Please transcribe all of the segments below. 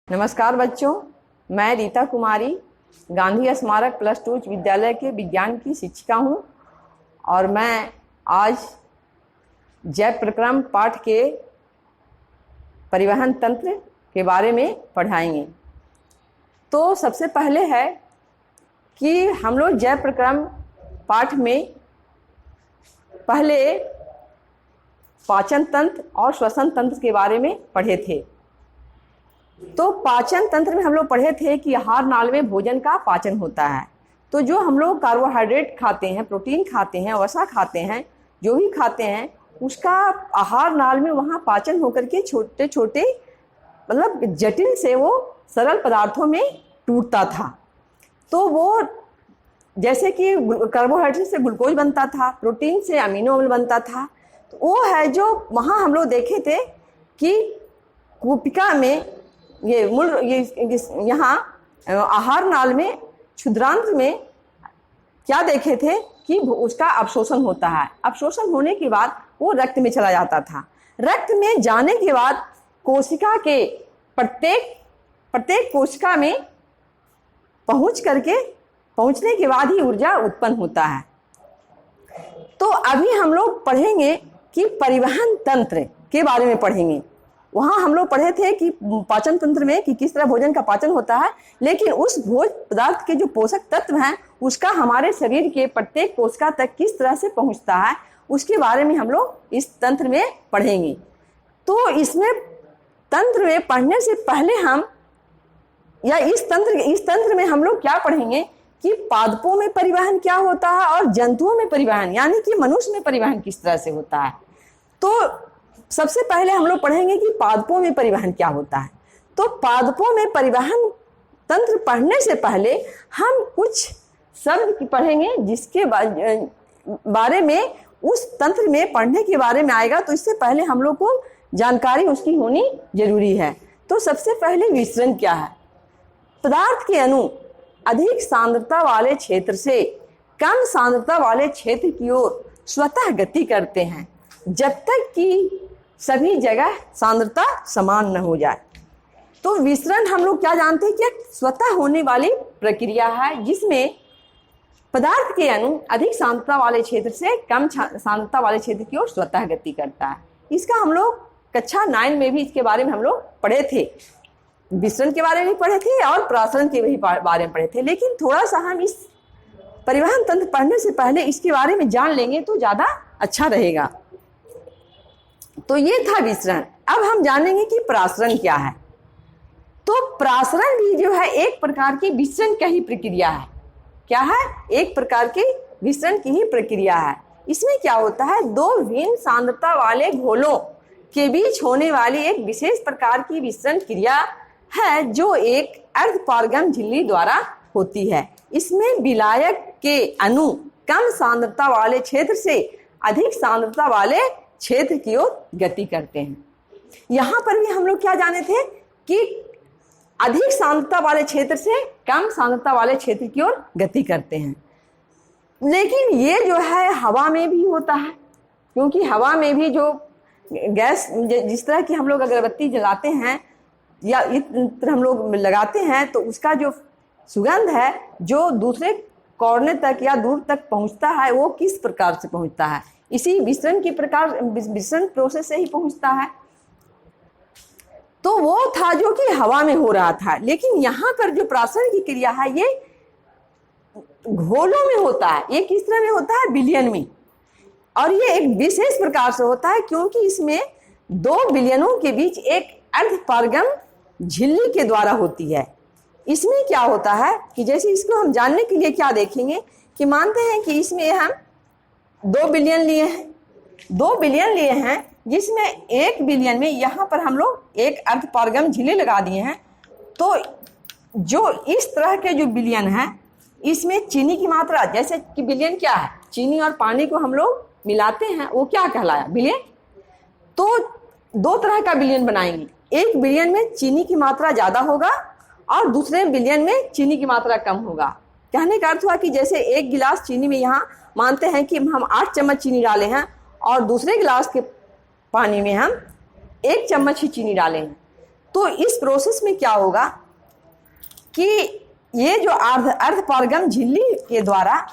नमस्कार बच्चों, मैं रीता कुमारी गांधी स्मारक +2 उच्च विद्यालय के विज्ञान की शिक्षिका हूं और मैं आज जैव प्रक्रम पाठ के परिवहन तंत्र के बारे में पढ़ाएंगे। तो सबसे पहले है कि हम लोग जैव प्रक्रम पाठ में पहले पाचन तंत्र और श्वसन तंत्र के बारे में पढ़े थे। तो पाचन तंत्र में हम लोग पढ़े थे कि आहार नाल में भोजन का पाचन होता है। तो जो हम लोग कार्बोहाइड्रेट खाते हैं, प्रोटीन खाते हैं, वसा खाते हैं, जो भी खाते हैं उसका आहार नाल में वहाँ पाचन होकर के छोटे छोटे मतलब जटिल से वो सरल पदार्थों में टूटता था। तो वो जैसे कि कार्बोहाइड्रेट से ग्लूकोज बनता था, प्रोटीन से अमीनो अम्ल बनता था। तो वो है जो वहाँ हम लोग देखे थे कि कूपिका में यहाँ आहार नाल में क्षुद्रांत्र में क्या देखे थे कि उसका अवशोषण होता है। अवशोषण होने के बाद वो रक्त में चला जाता था। रक्त में जाने के बाद कोशिका के प्रत्येक कोशिका में पहुंचने के बाद ही ऊर्जा उत्पन्न होता है। तो अभी हम लोग पढ़ेंगे कि परिवहन तंत्र के बारे में पढ़ेंगे। वहाँ हम लोग पढ़े थे कि पाचन तंत्र में कि किस तरह भोजन का पाचन होता है, लेकिन उस भोज पदार्थ के जो पोषक तत्व हैं उसका हमारे शरीर के प्रत्येक कोशिका तक किस तरह से पहुँचता है उसके बारे में हम लोग इस तंत्र में पढ़ेंगे। तो इसमें तंत्र में पढ़ने से पहले हम या इस तंत्र में हम लोग क्या पढ़ेंगे कि पादपों में परिवहन क्या होता है और जंतुओं में परिवहन यानी कि मनुष्य में परिवहन किस तरह से होता है। तो सबसे पहले हम लोग पढ़ेंगे कि पादपों में परिवहन क्या होता है। तो पादपों में परिवहन तंत्र पढ़ने से पहले हम कुछ शब्द पढ़ेंगे जिसके बारे में उस तंत्र में पढ़ने के बारे में आएगा। तो इससे पहले हम लोग को जानकारी उसकी होनी जरूरी है। तो सबसे पहले विसरण क्या है। पदार्थ के अणु अधिक सांद्रता वाले क्षेत्र से कम सांद्रता वाले क्षेत्र की ओर स्वतः गति करते हैं जब तक कि सभी जगह सांद्रता समान न हो जाए। तो विसरण हम लोग क्या जानते हैं कि स्वतः होने वाली प्रक्रिया है जिसमें पदार्थ के अणु अधिक सांद्रता वाले क्षेत्र से कम सांद्रता वाले क्षेत्र की ओर स्वतः गति करता है। इसका हम लोग कक्षा 9 में भी इसके बारे में हम लोग पढ़े थे। विसरण के बारे में पढ़े थे और प्रासरण के भी बारे में पढ़े थे, लेकिन थोड़ा सा हम इस परिवहन तंत्र पढ़ने से पहले इसके बारे में जान लेंगे तो ज़्यादा अच्छा रहेगा। तो ये था विसरण। अब हम जानेंगे कि प्रासरण क्या है। तो प्रासरण भी जो है एक प्रकार की विसरण का ही प्रक्रिया है। क्या है? एक प्रकार की विसरण की ही प्रक्रिया है। इसमें क्या होता है, दो भिन्न सांद्रता वाले घोलों के बीच होने वाली एक विशेष प्रकार की विसरण क्रिया है जो एक अर्धपारगम झिल्ली द्वारा होती है। इसमें विलायक के अणु कम सांद्रता वाले क्षेत्र से अधिक सांद्रता वाले क्षेत्र की ओर गति करते हैं। यहाँ पर भी हम लोग क्या जाने थे कि अधिक सांद्रता वाले क्षेत्र से कम सांद्रता वाले क्षेत्र की ओर गति करते हैं। लेकिन ये जो है हवा में भी होता है, क्योंकि हवा में भी जो गैस जिस तरह की हम लोग अगरबत्ती जलाते हैं या इस तरह हम लोग लगाते हैं तो उसका जो सुगंध है जो दूसरे कोने तक या दूर तक पहुंचता है वो किस प्रकार से पहुंचता है, इसी विसरण प्रोसेस से ही पहुंचता है। तो वो था जो कि हवा में हो रहा था। लेकिन यहाँ पर जो प्रासरण की क्रिया है ये घोलों में होता है। ये किस तरह में होता है? विलयन में। और ये एक विशेष प्रकार से होता है क्योंकि इसमें दो विलयनों के बीच एक अर्धपारगम झिल्ली के द्वारा होती है। इसमें क्या होता है कि जैसे इसको हम जानने के लिए क्या देखेंगे कि मानते हैं कि इसमें हम 2 बिलियन लिए हैं जिसमें 1 बिलियन में यहाँ पर हम लोग एक अर्धपारगम झिल्ली लगा दिए हैं। तो जो इस तरह के जो बिलियन है इसमें चीनी की मात्रा, जैसे कि बिलियन क्या है, चीनी और पानी को हम लोग मिलाते हैं, वो क्या कहलाया? बिलियन। तो 2 तरह का बिलियन बनाएंगे। एक बिलियन में चीनी की मात्रा ज़्यादा होगा और दूसरे बिलियन में चीनी की मात्रा कम होगा। कहने का अर्थ हुआ कि जैसे 1 गिलास चीनी में यहाँ मानते हैं कि हम 8 चम्मच चीनी डाले हैं और दूसरे गिलास के पानी में हम 1 चम्मच ही चीनी डाले हैं। तो इस प्रोसेस में क्या होगा कि ये जो अर्धपारगम झिल्ली के द्वारा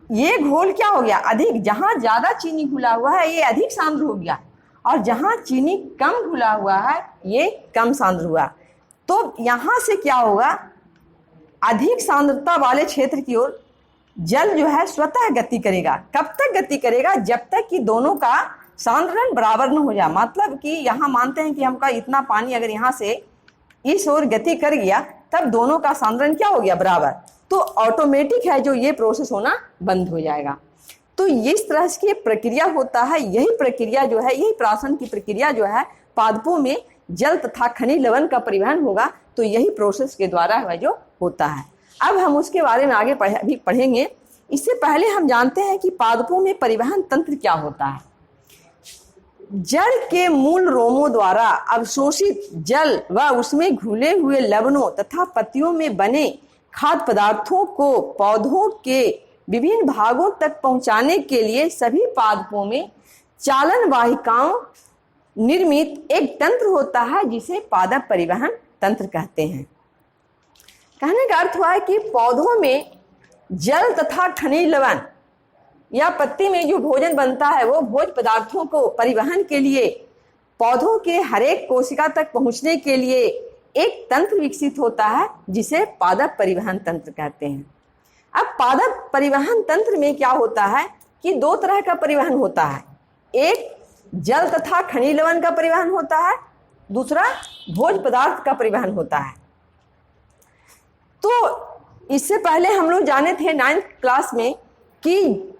ये घोल क्या हो गया, अधिक, जहां ज्यादा चीनी घुला हुआ है ये अधिक सांद्र हो गया, और जहां चीनी कम घुला हुआ है ये कम सांद्र हुआ। तो यहां से क्या होगा, अधिक सांद्रता वाले क्षेत्र की ओर जल जो है स्वतः गति करेगा। कब तक गति करेगा, जब तक कि दोनों का सांद्रण बराबर न हो जाए। मतलब कि यहाँ मानते हैं कि हमका इतना पानी अगर यहाँ से इस ओर गति कर गया तब दोनों का सांद्रण क्या हो गया, बराबर, तो ऑटोमेटिक है जो ये प्रोसेस होना बंद हो जाएगा। तो इस तरह की प्रक्रिया होता है। यही प्रक्रिया जो है, यही प्राशन की प्रक्रिया जो है, पादपों में जल तथा खनिज लवण का परिवहन होगा तो यही प्रोसेस के द्वारा है जो होता है। अब हम उसके बारे में आगे भी पढ़ेंगे। इससे पहले हम जानते हैं कि पादपों में परिवहन तंत्र क्या होता है। जड़ के मूल रोमों द्वारा अवशोषित जल व उसमें घुले हुए लवणों तथा पत्तियों में बने खाद्य पदार्थों को पौधों के विभिन्न भागों तक पहुंचाने के लिए सभी पादपों में चालन वाहिकाओं निर्मित एक तंत्र होता है जिसे पादप परिवहन तंत्र कहते हैं। कहने का अर्थ हुआ है कि पौधों में जल तथा खनिज लवण या पत्ती में जो भोजन बनता है वो भोज्य पदार्थों को परिवहन के लिए पौधों के हरेक कोशिका तक पहुंचने के लिए एक तंत्र विकसित होता है जिसे पादप परिवहन तंत्र कहते हैं। अब पादप परिवहन तंत्र में क्या होता है कि दो तरह का परिवहन होता है, एक जल तथा खनिज लवण का परिवहन होता है, दूसरा भोज्य पदार्थ का परिवहन होता है। तो इससे पहले हम लोग जाने थे 9th क्लास में कि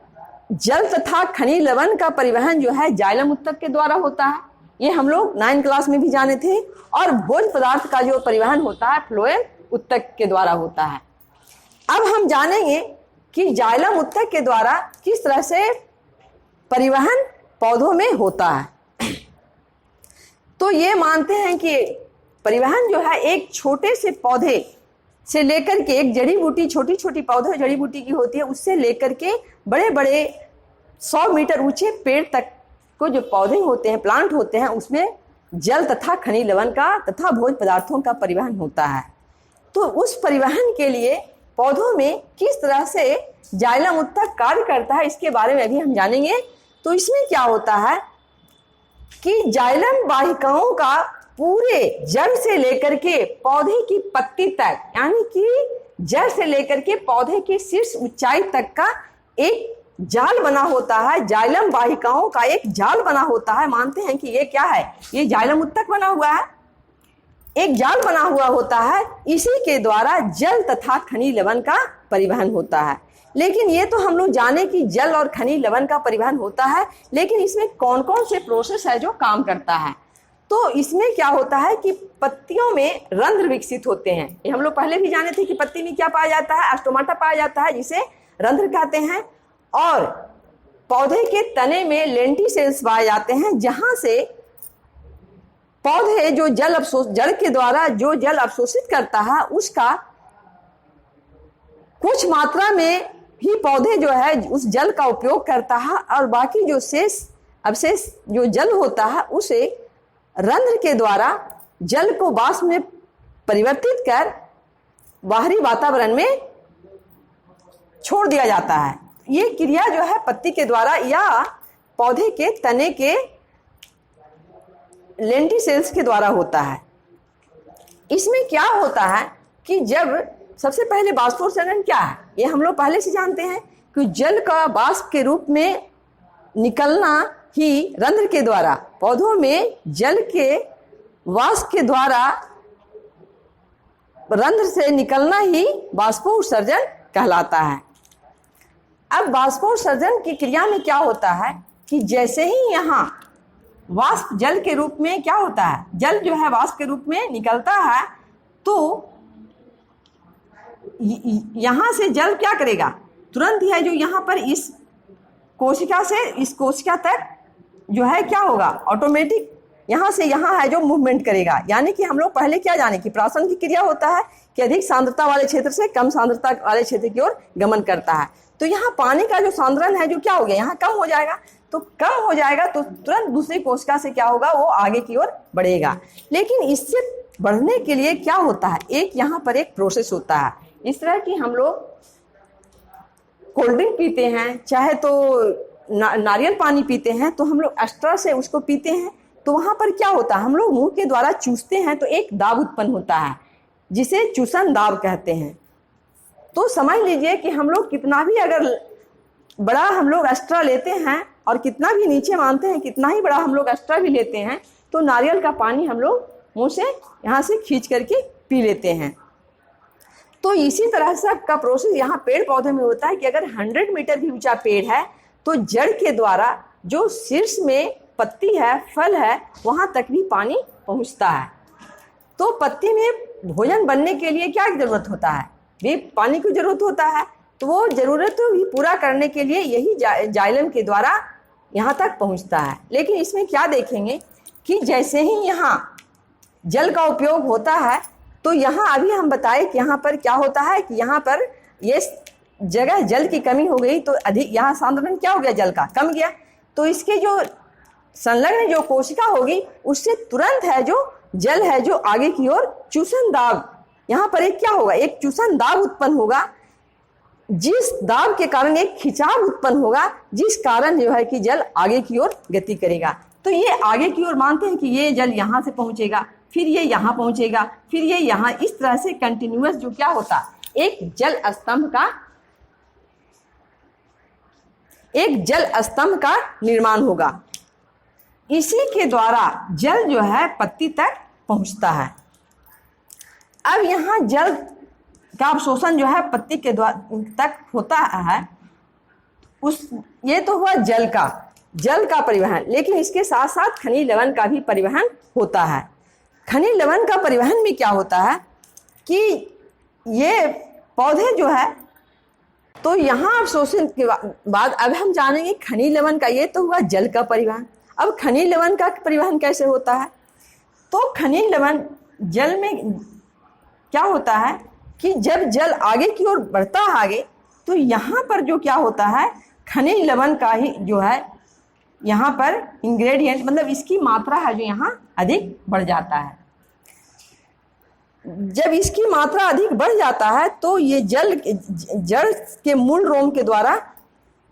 जल तथा खनिज लवण का परिवहन जो है जाइलम उत्तक के द्वारा होता है, ये हम लोग 9th क्लास में भी जाने थे। और भोज्य पदार्थ का जो परिवहन होता है फ्लोएम उत्तक के द्वारा होता है। अब हम जानेंगे कि जाइलम उत्तक के द्वारा किस तरह से परिवहन पौधों में होता है। तो ये मानते हैं कि परिवहन जो है एक छोटे से पौधे से लेकर के, एक जड़ी बूटी, छोटी छोटी पौधे जड़ी बूटी की होती है, उससे लेकर के बड़े बड़े 100 मीटर ऊंचे पेड़ तक को जो पौधे होते हैं, प्लांट होते हैं, उसमें जल तथा खनिज लवण का तथा भोज्य पदार्थों का परिवहन होता है। तो उस परिवहन के लिए पौधों में किस तरह से जाइलम उत्तक कार्य करता है इसके बारे में अभी हम जानेंगे। तो इसमें क्या होता है कि जाइलम वाहिकाओं का पूरे जड़ से लेकर के पौधे की पत्ती तक, यानी कि जड़ से लेकर के पौधे की शीर्ष ऊंचाई तक का एक जाल बना होता है, जाइलम वाहिकाओं का एक जाल बना होता है। मानते हैं कि ये क्या है, ये जाइलम उत्तक बना हुआ है, एक जाल बना हुआ होता है, इसी के द्वारा जल तथा खनिज लवण का परिवहन होता है। लेकिन ये तो हम लोग जाने कि जल और खनिज लवण का परिवहन होता है, लेकिन इसमें कौन कौन से प्रोसेस है जो काम करता है। तो इसमें क्या होता है कि पत्तियों में रंध्र विकसित होते हैं। ये हम लोग पहले भी जाने थे कि पत्ती में क्या पाया जाता है, स्टोमाटा पाया जाता है जिसे रंध्र कहते हैं। और पौधे के तने में लेंटिसेल्स पाए जाते हैं जहां से पौधे जो जड़ के द्वारा जो जल अवशोषित करता है उसका कुछ मात्रा में ही पौधे जो है उस जल का उपयोग करता है, और बाकी जो अवशेष जो जल होता है उसे रंध्र के द्वारा जल को वाष्प में परिवर्तित कर बाहरी वातावरण में छोड़ दिया जाता है। ये क्रिया जो है पत्ती के द्वारा या पौधे के तने के लेंटिसेल्स के द्वारा होता है। इसमें क्या होता है कि जब सबसे पहले बाष्पोत्सर्जन क्या है, ये हम लोग पहले से जानते हैं कि जल का वाष्प के रूप में निकलना ही रंध्र के द्वारा, पौधों में जल के वाष्प के द्वारा रंध्र से निकलना ही बाष्पोत्सर्जन कहलाता है। अब बाष्पोत्सर्जन की क्रिया में क्या होता है कि जैसे ही यहाँ वाष्प जल के रूप में क्या होता है, जल जो है वाष्प के रूप में निकलता है, तो यहाँ से जल क्या करेगा, तुरंत ही है जो यहाँ पर इस कोशिका से इस कोशिका तक जो है क्या होगा, ऑटोमेटिक यहाँ से यहाँ है जो मूवमेंट करेगा। यानी कि हम लोग पहले क्या जाने कि प्राशन की क्रिया होता है कि अधिक सांद्रता वाले क्षेत्र से कम सांद्रता वाले क्षेत्र की ओर गमन करता है। तो यहाँ पानी का जो सांद्रण है जो क्या हो गया, यहाँ कम हो जाएगा, तो कम हो जाएगा तो तुरंत दूसरी कोशिका से क्या होगा, वो आगे की ओर बढ़ेगा। लेकिन इससे बढ़ने के लिए क्या होता है, एक यहाँ पर एक प्रोसेस होता है। इस तरह की हम लोग कोल्ड ड्रिंक पीते हैं, चाहे तो नारियल पानी पीते हैं, तो हम लोग एक्स्ट्रा से उसको पीते हैं, तो वहाँ पर क्या होता है, हम लोग मुंह के द्वारा चूसते हैं तो एक दाब उत्पन्न होता है जिसे चूसन दाब कहते हैं। तो समझ लीजिए कि हम लोग कितना भी अगर बड़ा हम लोग एक्स्ट्रा लेते हैं और कितना भी नीचे मानते हैं, कितना ही बड़ा हम लोग एक्स्ट्रा भी लेते हैं, तो नारियल का पानी हम लोग मुंह से यहाँ से खींच करके पी लेते हैं। तो इसी तरह से का प्रोसेस यहाँ पेड़ पौधे में होता है कि अगर 100 मीटर भी ऊंचा पेड़ है तो जड़ के द्वारा जो शीर्ष में पत्ती है, फल है, वहाँ तक भी पानी पहुँचता है। तो पत्ती में भोजन बनने के लिए क्या जरूरत होता है, भी पानी की जरूरत होता है। तो वो जरूरत भी पूरा करने के लिए यही जाइलम के द्वारा यहाँ तक पहुँचता है। लेकिन इसमें क्या देखेंगे कि जैसे ही यहाँ जल का उपयोग होता है, तो यहाँ अभी हम बताए कि यहाँ पर क्या होता है कि यहाँ पर ये जगह जल की कमी हो गई, तो अधिक यहाँ सांद्रण क्या हो गया, जल का कम गया। तो इसके जो संलग्न जो कोशिका होगी उससे तुरंत है जो जल है जो आगे की ओर चूसन दाब, यहाँ पर एक क्या होगा, एक चूसन दाब उत्पन्न होगा, जिस दाब के कारण एक खिंचाव उत्पन्न होगा, जिस कारण जो है कि जल आगे की ओर गति करेगा। तो ये आगे की ओर मानते हैं कि ये जल यहाँ से पहुँचेगा, फिर ये यहाँ पहुँचेगा, फिर ये यहाँ, इस तरह से कंटिन्यूअस जो क्या होता, एक जल स्तंभ का निर्माण होगा। इसी के द्वारा जल जो है पत्ती तक पहुँचता है। अब यहाँ जल का अवशोषण जो है पत्ती के द्वारा तक होता है, ये तो हुआ जल का परिवहन। लेकिन इसके साथ साथ खनिज लवण का भी परिवहन होता है। खनिज लवण का परिवहन में क्या होता है कि ये पौधे जो है, तो यहाँ अवशोषण के बाद अब हम जानेंगे खनिज लवण का, ये तो हुआ जल का परिवहन। अब खनिज लवण का परिवहन कैसे होता है, तो खनिज लवण जल में क्या होता है कि जब जल आगे की ओर बढ़ता है आगे, तो यहाँ पर जो क्या होता है, खनिज लवण का ही जो है यहाँ पर इंग्रेडिएंट, मतलब इसकी मात्रा है जो यहाँ अधिक बढ़ जाता है। जब इसकी मात्रा अधिक बढ़ जाता है तो ये जड़ के मूल रोम के द्वारा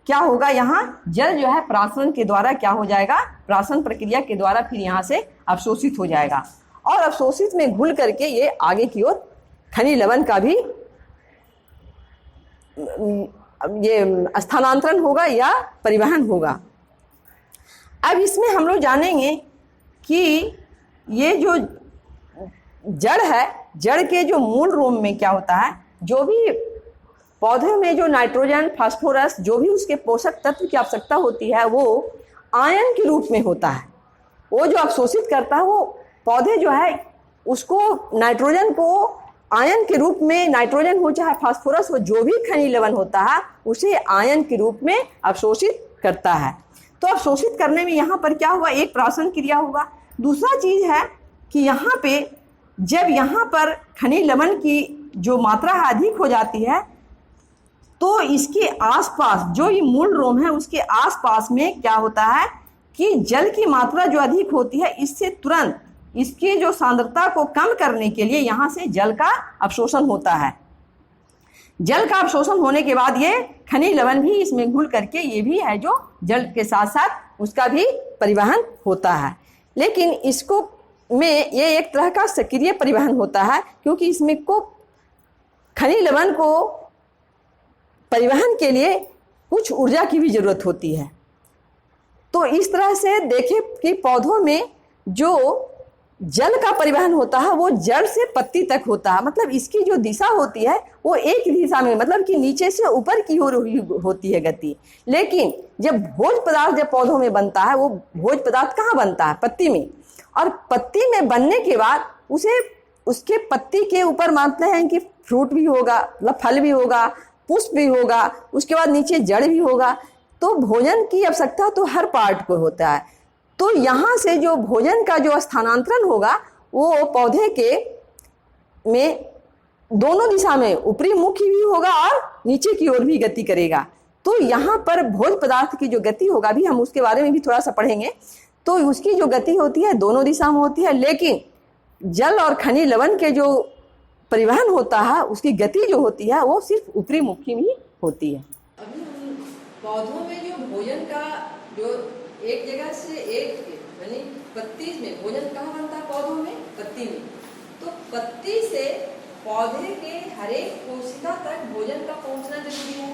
क्या होगा, यहाँ जल जो है प्राशन के द्वारा क्या हो जाएगा, प्राशन प्रक्रिया के द्वारा फिर यहाँ से अवशोषित हो जाएगा, और अवशोषित में घुल करके ये आगे की ओर खनिज लवण का भी ये स्थानांतरण होगा या परिवहन होगा। अब इसमें हम लोग जानेंगे कि ये जो जड़ है, जड़ के जो मूल रोम में क्या होता है, जो भी पौधे में जो नाइट्रोजन, फास्फोरस, जो भी उसके पोषक तत्व की आवश्यकता होती है, वो आयन के रूप में होता है। वो जो अवशोषित करता है, वो पौधे जो है उसको नाइट्रोजन को आयन के रूप में, नाइट्रोजन हो चाहे फास्फोरस हो, जो भी खनिज लवण होता है उसे आयन के रूप में अवशोषित करता है। तो अवशोषित करने में यहाँ पर क्या हुआ, एक प्राशन क्रिया होगा। दूसरा चीज है कि यहाँ पे जब यहाँ पर खनिज लवण की जो मात्रा अधिक हो जाती है, तो इसके आसपास जो ये मूल रोम है उसके आसपास में क्या होता है कि जल की मात्रा जो अधिक होती है, इससे तुरंत इसकी जो सांद्रता को कम करने के लिए यहाँ से जल का अवशोषण होता है। जल का अवशोषण होने के बाद ये खनिज लवण भी इसमें घुल करके ये भी है जो जल के साथ साथ उसका भी परिवहन होता है। लेकिन इसको में ये एक तरह का सक्रिय परिवहन होता है, क्योंकि इसमें को खनिज लवण को परिवहन के लिए कुछ ऊर्जा की भी जरूरत होती है। तो इस तरह से देखें कि पौधों में जो जल का परिवहन होता है वो जड़ से पत्ती तक होता है, मतलब इसकी जो दिशा होती है वो एक दिशा में, मतलब कि नीचे से ऊपर की ओर होती है गति। लेकिन जब भोज पदार्थ जब पौधों में बनता है, वो भोज पदार्थ कहाँ बनता है, पत्ती में। और पत्ती में बनने के बाद उसे उसके पत्ती के ऊपर मानते हैं कि फ्रूट भी होगा, मतलब फल भी होगा, पुष्प भी होगा, उसके बाद नीचे जड़ भी होगा। तो भोजन की आवश्यकता तो हर पार्ट को होता है। तो यहाँ से जो भोजन का जो स्थानांतरण होगा वो पौधे के में दोनों दिशा में, ऊपरी मुखी भी होगा और नीचे की ओर भी गति करेगा। तो यहाँ पर भोज पदार्थ की जो गति होगा, भी हम उसके बारे में भी थोड़ा सा पढ़ेंगे। तो उसकी जो गति होती है दोनों दिशा में होती है, लेकिन जल और खनिज लवण के जो परिवहन होता है उसकी गति जो होती है वो सिर्फ ऊपरी मुखी में ही होती है। अभी हम पौधों में जो भोजन का जो एक जगह से एक यानी पत्ती में भोजन कहाँ बनता है, पौधों में पत्ती में, तो पत्ती से पौधे के हर एक कोशिका तक भोजन का पहुंचना जरूरी है।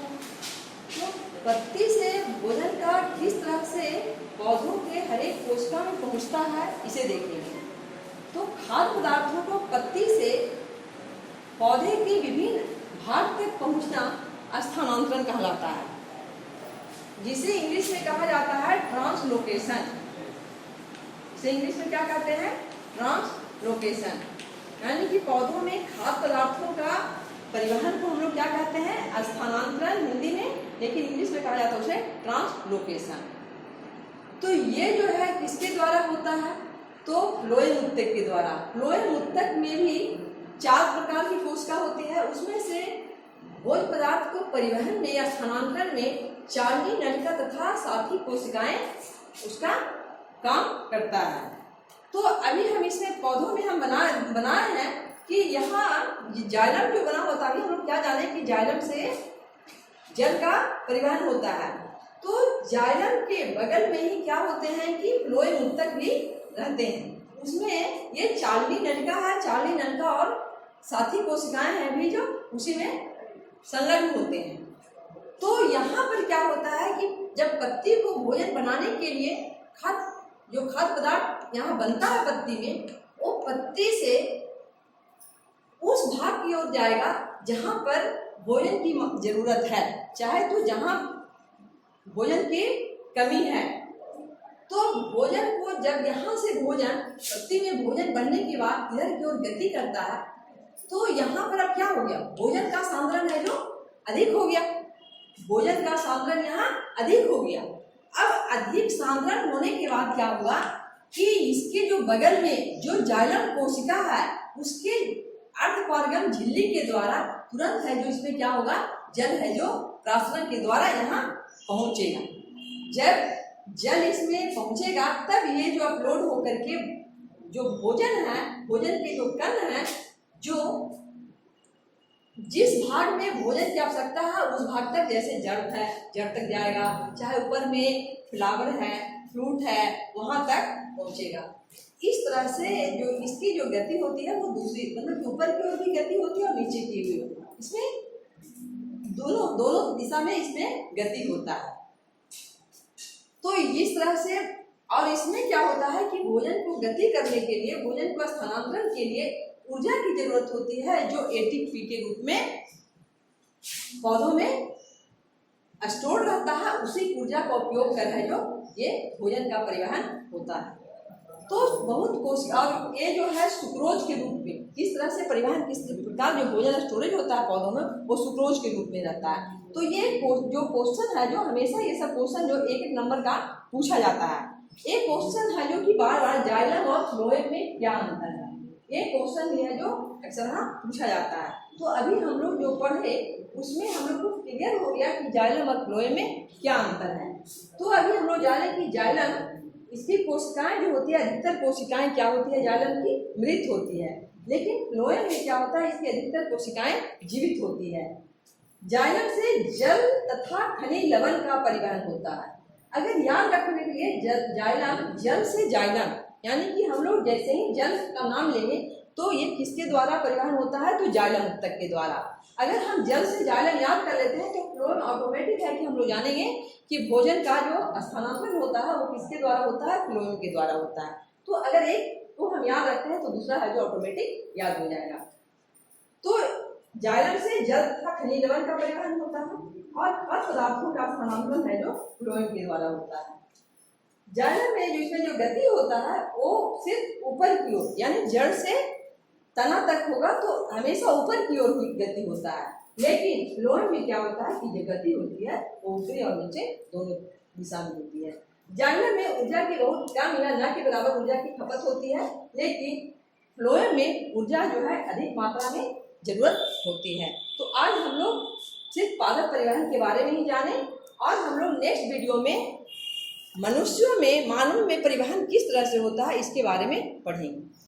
तो पत्ती से भोजन का किस तरह से पौधों के हर एक कोशिका में पहुंचता है इसे देखेंगे। तो खाद्य पदार्थों को पत्ती से पौधे के विभिन्न भाग तक पहुंचना स्थानांतरण कहलाता है, जिसे इंग्लिश में कहा जाता है ट्रांसलोकेशन। इसे इंग्लिश में क्या कहते हैं, ट्रांसलोकेशन। यानी कि पौधों में खाद्य पदार्थों का परिवहन को हम लोग क्या कहते हैं, स्थानांतरण हिंदी में, लेकिन इंग्लिश में कहा जाता है उसे ट्रांसलोकेशन। तो ये जो है किसके द्वारा होता है, तो फ्लोएम उत्तक के द्वारा। फ्लोएम उत्तक में भी 4 प्रकार की कोशिका होती है, उसमें से भोज्य पदार्थ को परिवहन में या स्थानांतरण में चार्नी नलिका तथा साथी कोशिकाएं उसका काम करता है। तो अभी हम इसमें पौधों में हम बनाए हैं कि यहाँ जाइलम जो बना होता है, अभी हम लोग क्या जाने कि जाइलम से जल का परिवहन होता है। तो जाइलम के बगल में ही क्या होते हैं कि फ्लोएम उत्तक भी रहते हैं, उसमें ये चार्नी नलिका है, चार्नी नलिका और साथी कोशिकाएं हैं भी जो उसी में संलग्न होते हैं। तो यहाँ पर क्या होता है कि जब पत्ती को भोजन बनाने के लिए जो खाद्य पदार्थ यहाँ बनता है पत्ती में, वो पत्ती से उस भाग की ओर जाएगा जहाँ पर भोजन की जरूरत है, चाहे तो जहाँ भोजन की कमी है। तो भोजन को जब यहाँ से भोजन पत्ती में भोजन बनने के बाद इधर की ओर गति करता है, तो यहाँ पर अब क्या हो गया, भोजन का सांद्रण है जो अधिक हो गया, भोजन का सांद्रण यहाँ अधिक हो गया। अब अधिक सांद्रण होने के बाद क्या हुआ कि इसके जो बगल में जो जाइलम कोशिका है उसके अर्धपारगम झिल्ली के द्वारा तुरंत है जो इसमें क्या होगा, जल है जो प्रासरण के द्वारा यहाँ पहुंचेगा। जब जल इसमें पहुंचेगा तब ये जो अपलोड होकर के जो भोजन है, भोजन के जो कण है, जो जिस भाग में भोजन की आवश्यकता है उस भाग तक, जैसे जड़ है जड़ तक जाएगा, चाहे ऊपर में फ्लावर है फ्रूट है वहां तक पहुंचेगा। इस तरह से जो इसकी जो गति होती है वो दूसरी मतलब ऊपर की ओर भी गति होती है और नीचे की भी होती है, इसमें दोनों दिशा में इसमें गति होता है। तो इस तरह से, और इसमें क्या होता है कि भोजन को गति करने के लिए, भोजन को स्थानांतरण के लिए ऊर्जा की जरूरत होती है जो एटीपी के रूप में पौधों में स्टोर रहता है। उसी ऊर्जा का उपयोग कर है जो ये भोजन का परिवहन होता है। तो बहुत कोशिका, और ये जो है सुक्रोज के रूप में किस तरह से परिवहन, किस प्रकार जो भोजन स्टोरेज होता है पौधों में वो सुक्रोज के रूप में रहता है। तो ये जो क्वेश्चन है, जो हमेशा ये सब क्वेश्चन जो एक नंबर का पूछा जाता है, एक क्वेश्चन है जो कि बार बार जाइलम और फ्लोएम में क्या अंतर है, ये क्वेश्चन भी है जो अक्सर यहाँ पूछा जाता है। तो अभी हम लोग जो पढ़े उसमें हम लोग को क्लियर हो गया कि जाइलम और फ्लोएम में क्या अंतर है। तो अभी हम लोग जाने कि जाइलम, इसकी कोशिकाएं जो होती है, अधिकतर कोशिकाएं क्या होती है, जाइलम की मृत होती है, लेकिन फ्लोएम में क्या होता है, इसकी अधिकतर कोशिकाएं जीवित होती है। जाइलम से जल तथा खनिज लवण का परिवहन होता है। अगर याद रखने के लिए जाइलम, जल से जाइलम, यानी कि हम लोग जैसे ही जल का नाम लेंगे तो ये किसके द्वारा परिवहन होता है, तो जाइलम उत्तक के द्वारा। अगर हम जल से जाइलम याद कर लेते हैं तो फ्लोएम ऑटोमेटिक है कि हम लोग जानेंगे कि भोजन का जो स्थानांतरण होता है वो किसके द्वारा होता है, फ्लोएम के द्वारा होता है। तो अगर एक को हम याद रखते हैं तो दूसरा है जो ऑटोमेटिक याद हो जाएगा। तो जाइलम से जल तथा खनिज लवण का परिवहन होता है और खाद्य पदार्थों का स्थानांतरण है जो फ्लोएम के द्वारा होता है। जाइलम में जो इसमें जो गति होता है वो सिर्फ ऊपर की ओर, यानी जड़ से तना तक होगा तो हमेशा ऊपर की ओर की गति होता है। लेकिन फ्लोएम में क्या होता है कि जो गति होती है वो ऊपरी और नीचे दोनों दिशा में होती है। जाइलम में ऊर्जा की बहुत कम या न के बराबर ऊर्जा की खपत होती है, लेकिन फ्लोएम में ऊर्जा जो है अधिक मात्रा में जरूरत होती है। तो आज हम लोग सिर्फ पादप परिवहन के बारे में ही जाने, और हम लोग नेक्स्ट वीडियो में मनुष्यों में, मानव में परिवहन किस तरह से होता है इसके बारे में पढ़ेंगे।